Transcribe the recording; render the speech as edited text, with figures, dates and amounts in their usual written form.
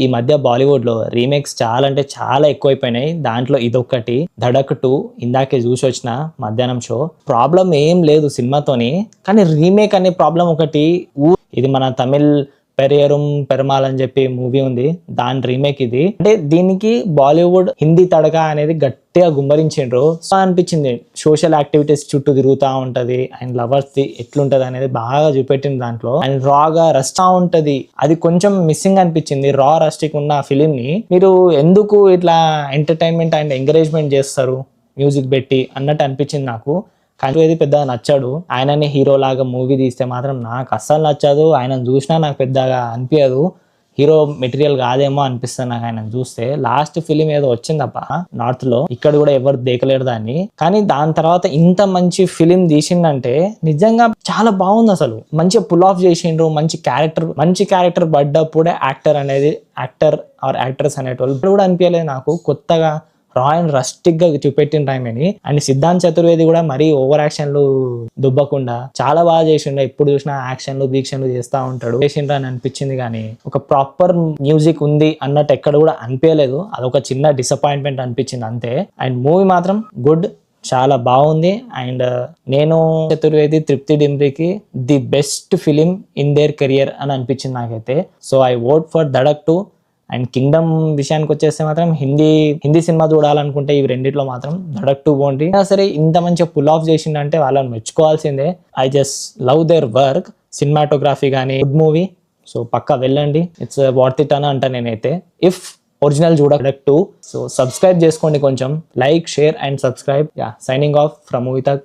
ఈ మధ్య బాలీవుడ్ లో రీమేక్స్ చాలా అంటే చాలా ఎక్కువైపోయినాయి. దాంట్లో ఇదొక్కటి. ధడక్ 2 ఇందాకే చూసి వచ్చిన మధ్యాహ్నం షో. ప్రాబ్లం ఏం లేదు సినిమాతోని, కానీ రీమేక్ అనే ప్రాబ్లం ఒకటి. ఇది మన తమిళ్ పెరియరుం పెరుమాల్ అని చెప్పి మూవీ ఉంది, దాని రీమేక్ ఇది. అంటే దీనికి బాలీవుడ్ హిందీ తడక అనేది గట్టిగా గుమ్మరించిండ్రు. సో అనిపించింది సోషల్ యాక్టివిటీస్ చుట్టూ తిరుగుతూ ఉంటది అండ్ లవర్స్ ది ఎట్లుంటది అనేది బాగా చూపెట్టింది దాంట్లో. అండ్ రాగా రస్టా ఉంటది, అది కొంచెం మిస్సింగ్ అనిపించింది. రా రస్టిక్ ఉన్న ఫిలిం ని మీరు ఎందుకు ఇట్లా ఎంటర్టైన్మెంట్ అండ్ ఎంకరేజ్మెంట్ చేస్తారు మ్యూజిక్ పెట్టి అన్నట్టు అనిపించింది నాకు. కానీ ఏది పెద్దగా నచ్చాడు. ఆయనని హీరో లాగా మూవీ తీస్తే మాత్రం నాకు అస్సలు నచ్చదు. ఆయనను చూసినా నాకు పెద్దగా అనిపించదు. హీరో మెటీరియల్ కాదేమో అనిపిస్తుంది నాకు ఆయన చూస్తే. లాస్ట్ ఫిలిం ఏదో వచ్చింది తప్ప నార్త్ లో, ఇక్కడ కూడా ఎవరు దేకలేరు దాన్ని. కానీ దాని తర్వాత ఇంత మంచి ఫిలిం తీసిండంటే నిజంగా చాలా బాగుంది. అసలు మంచిగా పుల్ ఆఫ్ చేసిండ్రు. మంచి క్యారెక్టర్ పడ్డప్పుడే యాక్టర్ ఆర్ యాక్ట్రెస్ అనేటోళ్ళు కూడా అనిపించలేదు నాకు. కొత్తగా రా అండ్ రస్టిక్ గా చూపెట్టిన టైంని. అండ్ సిద్ధాంత్ చతుర్వేది కూడా మరీ ఓవర్ యాక్షన్లు దుబ్బకుండా చాలా బాగా చేసిండు. ఎప్పుడు చూసినా యాక్షన్లు బీక్షన్లు చేస్తూ ఉంటాడు. చేసిండ్రు అని అనిపించింది, కానీ ఒక ప్రాపర్ మ్యూజిక్ ఉంది అన్నట్టు ఎక్కడ కూడా అనిపించలేదు. అదొక చిన్న డిసప్పాయింట్మెంట్ అనిపించింది అంతే. అండ్ మూవీ మాత్రం గుడ్, చాలా బాగుంది. అండ్ నేను చతుర్వేది తృప్తి డిమ్రికి the best film in their career అని అనిపించింది నాకైతే. So I vote for Dhadak 2. And Kingdom విషయానికి వచ్చేస్తే మాత్రం హిందీ సినిమా చూడాలనుకుంటే ఇవి రెండిట్లో మాత్రం ధడక్ 2 పోండి. సరే ఇంత మంచిగా పుల్ ఆఫ్ చేసిందంటే వాళ్ళని మెచ్చుకోవాల్సిందే. I just love their work. Cinematography కానీ గుడ్ మూవీ. సో పక్కా వెళ్ళండి, ఇట్స్ వర్త్ ఇట్ అని అంట నేనైతే. If original Dhadak 2. So subscribe చేసుకోండి, కొంచెం like share and subscribe. Yeah, signing off from movie తక్.